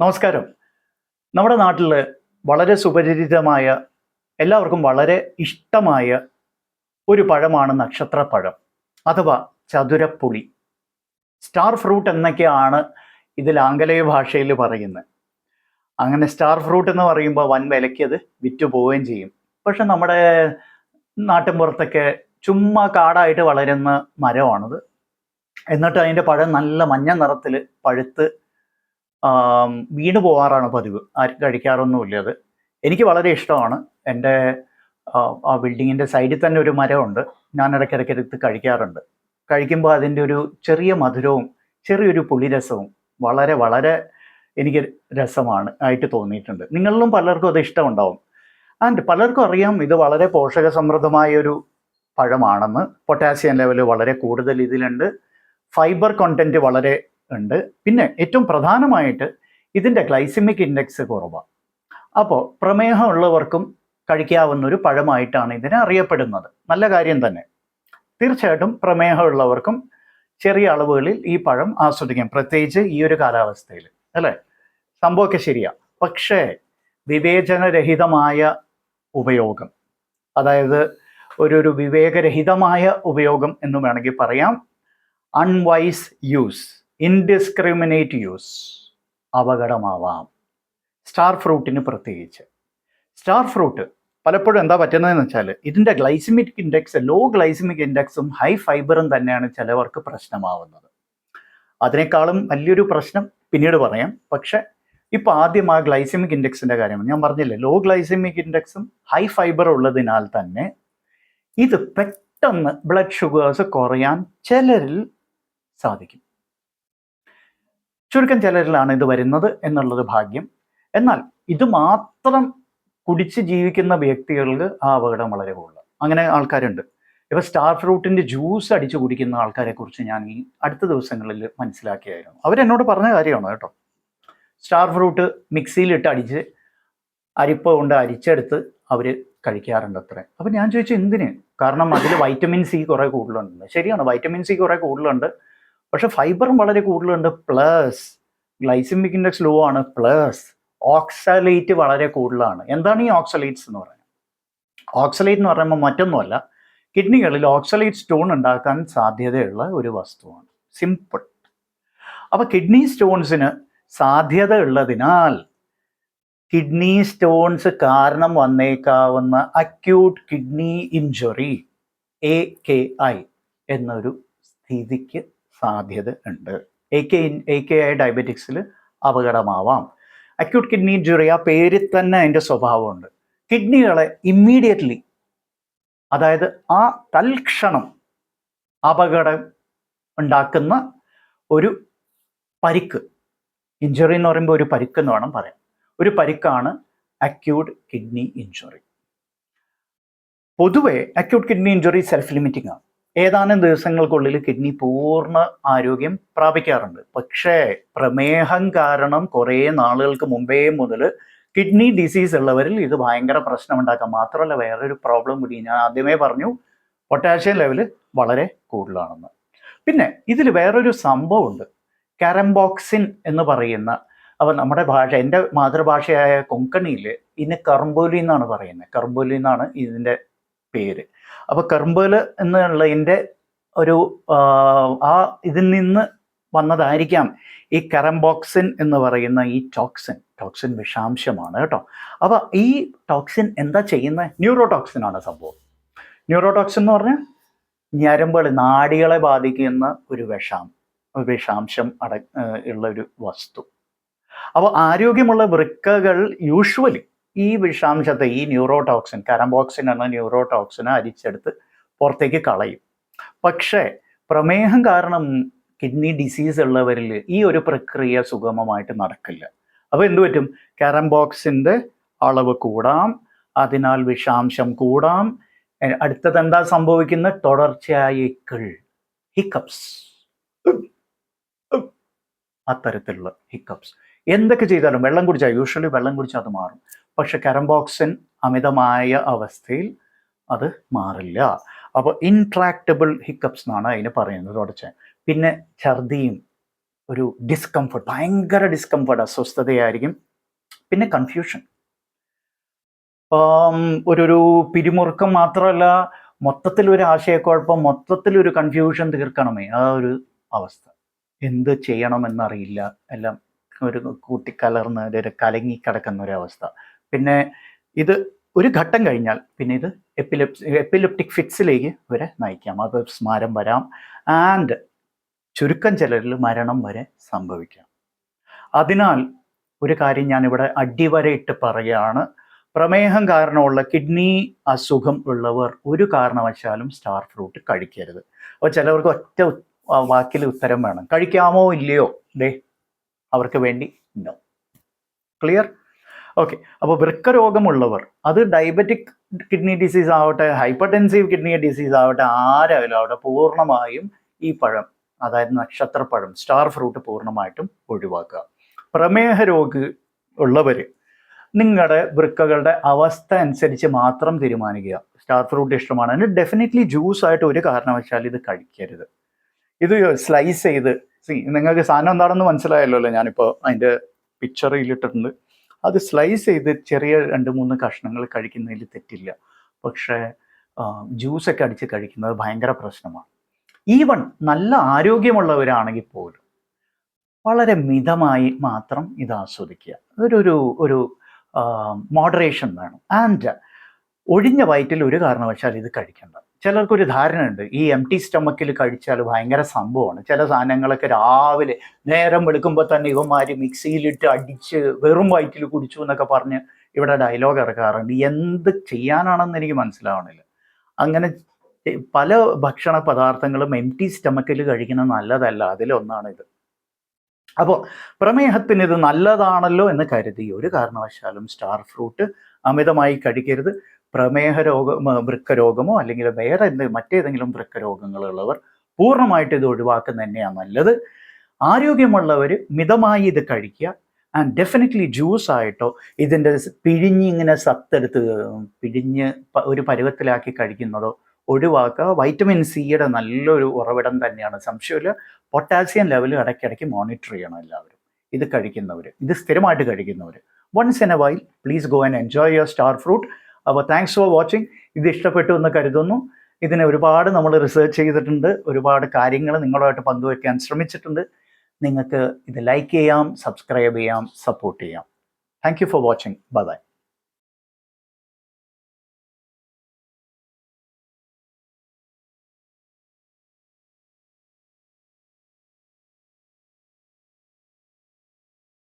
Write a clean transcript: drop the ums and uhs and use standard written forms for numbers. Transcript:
നമസ്കാരം. നമ്മുടെ നാട്ടിൽ വളരെ സുപരിചിതമായ എല്ലാവർക്കും വളരെ ഇഷ്ടമായ ഒരു പഴമാണ് നക്ഷത്രപ്പഴം അഥവാ ചതുരപ്പുളി. സ്റ്റാർ ഫ്രൂട്ട് എന്നൊക്കെയാണ് ഇതിൽ ആംഗലേയ ഭാഷയിൽ പറയുന്നത്. അങ്ങനെ സ്റ്റാർ ഫ്രൂട്ട് എന്ന് പറയുമ്പോൾ വൻ വിലയ്ക്ക് അത് വിറ്റു പോവുകയും ചെയ്യും. പക്ഷെ നമ്മുടെ നാട്ടിൻപുറത്തൊക്കെ ചുമ്മാ കാടായിട്ട് വളരുന്ന മരമാണത്. എന്നിട്ട് അതിൻ്റെ പഴം നല്ല മഞ്ഞ നിറത്തിൽ പഴുത്ത് വീണ് പോകാറാണ് പതിവ്. ആരും കഴിക്കാറൊന്നുമില്ല അത്. എനിക്ക് വളരെ ഇഷ്ടമാണ്. എൻ്റെ ആ ബിൽഡിങ്ങിൻ്റെ സൈഡിൽ തന്നെ ഒരു മരമുണ്ട്. ഞാൻ ഇടയ്ക്കിടയ്ക്ക് എടുത്ത് കഴിക്കാറുണ്ട്. കഴിക്കുമ്പോൾ അതിൻ്റെ ഒരു ചെറിയ മധുരവും ചെറിയൊരു പുളിരസവും വളരെ വളരെ എനിക്ക് രസമാണ് ആയിട്ട് തോന്നിയിട്ടുണ്ട്. നിങ്ങളിലും പലർക്കും അത് ഇഷ്ടമുണ്ടാവും. ആൻഡ് പലർക്കും അറിയാം ഇത് വളരെ പോഷക സമൃദ്ധമായ ഒരു പഴമാണെന്ന്. പൊട്ടാസ്യം ലെവൽ വളരെ കൂടുതൽ ഇതിലുണ്ട്. ഫൈബർ കണ്ടന്റ് വളരെ ഉണ്ട്. പിന്നെ ഏറ്റവും പ്രധാനമായിട്ട് ഇതിൻ്റെ ഗ്ലൈസിമിക് ഇൻഡെക്സ് കുറവാണ്. അപ്പോൾ പ്രമേഹമുള്ളവർക്കും കഴിക്കാവുന്ന ഒരു പഴമായിട്ടാണ് ഇതിനെ അറിയപ്പെടുന്നത്. നല്ല കാര്യം തന്നെ. തീർച്ചയായിട്ടും പ്രമേഹമുള്ളവർക്കും ചെറിയ അളവുകളിൽ ഈ പഴം ആസ്വദിക്കാം, പ്രത്യേകിച്ച് ഈ ഒരു കാലാവസ്ഥയിൽ, അല്ലേ? സംഭവമൊക്കെ ശരിയാണ്. പക്ഷേ വിവേചനരഹിതമായ ഉപയോഗം, അതായത് ഒരു വിവേകരഹിതമായ ഉപയോഗം എന്ന് വേണമെങ്കിൽ പറയാം, അൺവൈസ് യൂസ്, ഇൻഡിസ്ക്രിമിനേറ്റ് യൂസ് അപകടമാവാം. സ്റ്റാർ ഫ്രൂട്ടിന് പ്രത്യേകിച്ച്. സ്റ്റാർ ഫ്രൂട്ട് പലപ്പോഴും എന്താ പറ്റുന്നതെന്ന് വെച്ചാൽ ഇതിൻ്റെ ഗ്ലൈസിമിക് ഇൻഡെക്സ്, ലോ ഗ്ലൈസിമിക് ഇൻഡെക്സും ഹൈ ഫൈബറും തന്നെയാണ് ചിലവർക്ക് പ്രശ്നമാവുന്നത്. അതിനേക്കാളും വലിയൊരു പ്രശ്നം പിന്നീട് പറയാം. പക്ഷെ ഇപ്പം ആദ്യം ആ ഗ്ലൈസിമിക് ഇൻഡെക്സിൻ്റെ കാര്യമാണ്. ഞാൻ പറഞ്ഞില്ലേ, ലോ ഗ്ലൈസിമിക് ഇൻഡെക്സും ഹൈ ഫൈബർ ഉള്ളതിനാൽ തന്നെ ഇത് പെട്ടെന്ന് ബ്ലഡ് ഷുഗേഴ്സ് കുറയാൻ ചിലരിൽ സാധിക്കും. ചുരുക്കം ചിലരിലാണ് ഇത് വരുന്നത് എന്നുള്ളത് ഭാഗ്യം. എന്നാൽ ഇത് മാത്രം കുടിച്ച് ജീവിക്കുന്ന വ്യക്തികൾക്ക് ആ അപകടം വളരെ കൂടുതലാണ്. അങ്ങനെ ആൾക്കാരുണ്ട്. ഇപ്പോൾ സ്റ്റാർ ഫ്രൂട്ടിൻ്റെ ജ്യൂസ് അടിച്ച് കുടിക്കുന്ന ആൾക്കാരെ കുറിച്ച് ഞാൻ ഈ അടുത്ത ദിവസങ്ങളിൽ മനസ്സിലാക്കിയായിരുന്നു. അവരെന്നോട് പറഞ്ഞ കാര്യമാണ് കേട്ടോ. സ്റ്റാർ ഫ്രൂട്ട് മിക്സിയിലിട്ട് അടിച്ച് അരിപ്പ കൊണ്ട് അരിച്ചെടുത്ത് അവർ കഴിക്കാറുണ്ട് അത്രേ. അപ്പം ഞാൻ ചോദിച്ചു എന്തിന്? കാരണം അതിൽ വൈറ്റമിൻ സി കുറേ കൂടുതലുണ്ട്. ശരിയാണ്, വൈറ്റമിൻ സി കുറേ കൂടുതലുണ്ട്. പക്ഷെ ഫൈബറും വളരെ കൂടുതലുണ്ട്. പ്ലസ് ഗ്ലൈസിമിക് ഇൻഡെക്സ് ലോ ആണ്. പ്ലസ് ഓക്സലേറ്റ് വളരെ കൂടുതലാണ്. എന്താണ് ഈ ഓക്സലേറ്റ്സ് എന്ന് പറയുന്നത്? ഓക്സലേറ്റ് എന്ന് പറയുമ്പോൾ മറ്റൊന്നുമല്ല, കിഡ്നികളിൽ ഓക്സലേറ്റ് സ്റ്റോൺ ഉണ്ടാക്കാൻ സാധ്യതയുള്ള ഒരു വസ്തുവാണ്. സിമ്പിൾ. അപ്പോൾ കിഡ്നി സ്റ്റോൺസിന് സാധ്യത ഉള്ളതിനാൽ കിഡ്നി സ്റ്റോൺസ് കാരണം വന്നേക്കാവുന്ന അക്യൂട്ട് കിഡ്നി ഇഞ്ചുറി, AKI എന്നൊരു സ്ഥിതിക്ക് സാധ്യത ഉണ്ട്. AKI ഡയബറ്റിക്സിൽ അപകടമാവാം. അക്യൂട്ട് കിഡ്നി ഇഞ്ചുറി, ആ പേരിൽ തന്നെ അതിൻ്റെ സ്വഭാവമുണ്ട്. കിഡ്നികളെ ഇമ്മീഡിയറ്റ്ലി, അതായത് ആ തൽക്ഷണം അപകടം ഉണ്ടാക്കുന്ന ഒരു പരിക്ക്. ഇഞ്ചുറി എന്ന് പറയുമ്പോൾ ഒരു പരിക്ക് എന്ന് വേണം പറയാം. ഒരു പരിക്കാണ് അക്യൂട്ട് കിഡ്നി ഇഞ്ചുറി. പൊതുവെ acute kidney injury self limiting ആണ്. ഏതാനും ദിവസങ്ങൾക്കുള്ളിൽ കിഡ്നി പൂർണ്ണ ആരോഗ്യം പ്രാപിക്കാറുണ്ട്. പക്ഷേ പ്രമേഹം കാരണം കുറേ നാളുകൾക്ക് മുമ്പേ മുതൽ കിഡ്നി ഡിസീസ് ഉള്ളവരിൽ ഇത് ഭയങ്കര പ്രശ്നമുണ്ടാക്കാം. മാത്രമല്ല വേറൊരു പ്രോബ്ലം കൂടി ഞാൻ ആദ്യമേ പറഞ്ഞു, പൊട്ടാഷ്യം ലെവൽ വളരെ കൂടുതലാണെന്ന്. പിന്നെ ഇതിൽ വേറൊരു സംഭവമുണ്ട്, കാരംബോക്സിൻ എന്ന് പറയുന്ന. അപ്പം നമ്മുടെ ഭാഷ, എൻ്റെ മാതൃഭാഷയായ കൊങ്കണിയിൽ ഇതിന് കർമ്പോലി എന്നാണ് പറയുന്നത്. കർമ്പോലി എന്നാണ് ഇതിൻ്റെ പേര്. അപ്പോൾ കർമ്പോല് എന്നുള്ളതിൻ്റെ ഒരു ഇതിൽ നിന്ന് വന്നതായിരിക്കാം ഈ കറംബോക്സിൻ എന്ന് പറയുന്ന ഈ ടോക്സിൻ വിഷാംശമാണ് കേട്ടോ. അപ്പോൾ ഈ ടോക്സിൻ എന്താ ചെയ്യുന്നത്? ന്യൂറോടോക്സിനാണ് സംഭവം. ന്യൂറോടോക്സിൻ എന്ന് പറഞ്ഞാൽ ഞരമ്പുകൾ, നാഡികളെ ബാധിക്കുന്ന ഒരു വിഷാംശം ഉള്ള ഒരു വസ്തു. അപ്പോൾ ആരോഗ്യമുള്ള വൃക്കകൾ യൂഷ്വലി ഈ വിഷാംശത്തെ, ഈ ന്യൂറോടോക്സിൻ, കാരംബോക്സിൻ എന്ന ന്യൂറോടോക്സിനെ അരിച്ചെടുത്ത് പുറത്തേക്ക് കളയും. പക്ഷേ പ്രമേഹം കാരണം കിഡ്നി ഡിസീസ് ഉള്ളവരിൽ ഈ ഒരു പ്രക്രിയ സുഗമമായിട്ട് നടക്കില്ല. അപ്പോൾ എന്തു പറ്റും? കാരംബോക്സിൻ്റെ അളവ് കൂടാം, അതിനാൽ വിഷാംശം കൂടാം. അടുത്തത് എന്താ സംഭവിക്കുന്നത്? തുടർച്ചയായ ഹിക്കപ്സ്, അത്തരത്തിലുള്ള ഹിക്കപ്സ്. എന്തൊക്കെ ചെയ്താലും, വെള്ളം കുടിച്ചാൽ, യൂഷ്വലി വെള്ളം കുടിച്ചാൽ അത് മാറും. പക്ഷെ കാരംബോക്സിൻ അമിതമായ അവസ്ഥയിൽ അത് മാറില്ല. അപ്പോൾ ഇൻട്രാക്റ്റബിൾ ഹിക്കപ്സ് എന്നാണ് അതിന് പറയുന്നത് തുടർച്ച. പിന്നെ ഛർദിയും ഒരു ഡിസ്കംഫർട്ട്, ഭയങ്കര ഡിസ്കംഫർട്ട്, അസ്വസ്ഥതയായിരിക്കും. പിന്നെ കൺഫ്യൂഷൻ, ഒരു പിരിമുറുക്കം മാത്രമല്ല, മൊത്തത്തിലൊരു ആശയക്കുഴപ്പം, മൊത്തത്തിലൊരു കൺഫ്യൂഷൻ തീർക്കണമേ, ആ ഒരു അവസ്ഥ. എന്ത് ചെയ്യണമെന്നറിയില്ല, എല്ലാം ഒരു കൂട്ടിക്കലർന്ന് ഒരു കലങ്ങിക്കിടക്കുന്ന ഒരവസ്ഥ. പിന്നെ ഇത് ഒരു ഘട്ടം കഴിഞ്ഞാൽ പിന്നെ ഇത് എപ്പിലെപ്റ്റിക് ഫിറ്റ്സിലേക്ക് വരെ നയിക്കാം. അത് സ്മാരം വരാം, ആൻഡ് ചുരുക്കം ചിലരിൽ മരണം വരെ സംഭവിക്കാം. അതിനാൽ ഒരു കാര്യം ഞാനിവിടെ അടിവരയിട്ട് പറയുകയാണ്, പ്രമേഹം കാരണമുള്ള കിഡ്നി അസുഖം ഉള്ളവർ ഒരു കാരണവശാലും സ്റ്റാർ ഫ്രൂട്ട് കഴിക്കരുത്. അപ്പോൾ ചിലവർക്ക് ഒറ്റ വാക്കിൽ ഉത്തരം വേണം, കഴിക്കാമോ ഇല്ലയോ, ദേ അവർക്ക് വേണ്ടി നോ. ക്ലിയർ? ഓക്കെ. അപ്പോൾ വൃക്കരോഗമുള്ളവർ, അത് ഡയബറ്റിക് കിഡ്നി ഡിസീസ് ആവട്ടെ, ഹൈപ്പർടെൻസീവ് കിഡ്നി ഡിസീസ് ആവട്ടെ, ആരായാലും ആവട്ടെ, പൂർണ്ണമായും ഈ പഴം, അതായത് നക്ഷത്രപ്പഴം, സ്റ്റാർ ഫ്രൂട്ട് പൂർണ്ണമായിട്ടും ഒഴിവാക്കുക. പ്രമേഹ രോഗി ഉള്ളവർ നിങ്ങളുടെ വൃക്കകളുടെ അവസ്ഥ അനുസരിച്ച് മാത്രം തീരുമാനിക്കുക. സ്റ്റാർ ഫ്രൂട്ട് ഇഷ്ടമാണ്, അതിന് ഡെഫിനറ്റ്ലി ജ്യൂസായിട്ട് ഒരു കാരണവശാലും ഇത് കഴിക്കരുത്. ഇത് സ്ലൈസ് ചെയ്ത്, നിങ്ങൾക്ക് സാധനം എന്താണെന്ന് മനസ്സിലായല്ലോ അല്ലേ, ഞാനിപ്പോൾ അതിൻ്റെ പിക്ചറിലിട്ടിട്ടുണ്ട്. അത് സ്ലൈസ് ചെയ്ത് ചെറിയ 2-3 കഷ്ണങ്ങൾ കഴിക്കുന്നതിൽ തെറ്റില്ല. പക്ഷേ ജ്യൂസൊക്കെ അടിച്ച് കഴിക്കുന്നത് ഭയങ്കര പ്രശ്നമാണ്. ഈവൺ നല്ല ആരോഗ്യമുള്ളവരാണെങ്കിൽ പോലും വളരെ മിതമായി മാത്രം ഇത് ആസ്വദിക്കുക. ഒരു മോഡറേഷൻ വേണം. ആൻഡ് ഒഴിഞ്ഞ വയറ്റിൽ ഒരു കാരണവശാൽ ഇത് കഴിക്കേണ്ട. ചിലർക്കൊരു ധാരണയുണ്ട്, ഈ എംപ്റ്റി സ്റ്റമക്കിൽ കഴിച്ചാൽ ഭയങ്കര സംഭവമാണ്. ചില സാധനങ്ങളൊക്കെ രാവിലെ നേരം വെളുക്കുമ്പോൾ തന്നെ ഇവന്മാർ മിക്സിയിലിട്ട് അടിച്ച് വെറും വയറ്റിൽ കുടിച്ചു എന്നൊക്കെ പറഞ്ഞ് ഇവിടെ ഡയലോഗ് ഇറക്കാറുണ്ട്. എന്ത് ചെയ്യാനാണെന്ന് എനിക്ക് മനസ്സിലാവണില്ല. അങ്ങനെ പല ഭക്ഷണ പദാർത്ഥങ്ങളും എംപ്റ്റി സ്റ്റമക്കിൽ കഴിക്കുന്നത് നല്ലതല്ല, അതിലൊന്നാണിത്. അപ്പോൾ പ്രമേഹത്തിന് ഇത് നല്ലതാണല്ലോ എന്ന് കരുതി ഒരു കാരണവശാലും സ്റ്റാർ ഫ്രൂട്ട് അമിതമായി കഴിക്കരുത്. പ്രമേഹ വൃക്കരോഗമോ അല്ലെങ്കിൽ വേറെ മറ്റേതെങ്കിലും വൃക്കരോഗങ്ങളുള്ളവർ പൂർണ്ണമായിട്ട് ഇത് ഒഴിവാക്കുന്ന തന്നെയാണ് നല്ലത്. ആരോഗ്യമുള്ളവർ മിതമായി ഇത് കഴിക്കുക. ആൻഡ് ഡെഫിനറ്റ്ലി ജ്യൂസ് ആയിട്ടോ ഇതിൻ്റെ പിഴിഞ്ഞിങ്ങനെ സത്തെടുത്ത് പിഴിഞ്ഞ് ഒരു പരുവത്തിലാക്കി കഴിക്കുന്നതോ ഒഴിവാക്കുക. വൈറ്റമിൻ സിയുടെ നല്ലൊരു ഉറവിടം തന്നെയാണ്, സംശയമില്ല. പൊട്ടാസ്യം ലെവൽ ഇടയ്ക്കിടയ്ക്ക് മോണിറ്റർ ചെയ്യണം എല്ലാവരും, ഇത് കഴിക്കുന്നവർ, ഇത് സ്ഥിരമായിട്ട് കഴിക്കുന്നവർ. Once in a while please go and enjoy your star fruit. അപ്പോൾ താങ്ക്സ് ഫോർ വാച്ചിങ്. ഇത് ഇഷ്ടപ്പെട്ടു എന്ന് കരുതുന്നു. ഇതിനെ ഒരുപാട് നമ്മൾ റിസർച്ച് ചെയ്തിട്ടുണ്ട്, ഒരുപാട് കാര്യങ്ങൾ നിങ്ങളുമായിട്ട് പങ്കുവയ്ക്കാൻ ശ്രമിച്ചിട്ടുണ്ട്. നിങ്ങൾക്ക് ഇത് ലൈക്ക് ചെയ്യാം, സബ്സ്ക്രൈബ് ചെയ്യാം, സപ്പോർട്ട് ചെയ്യാം. Thank you for watching. Bye bye.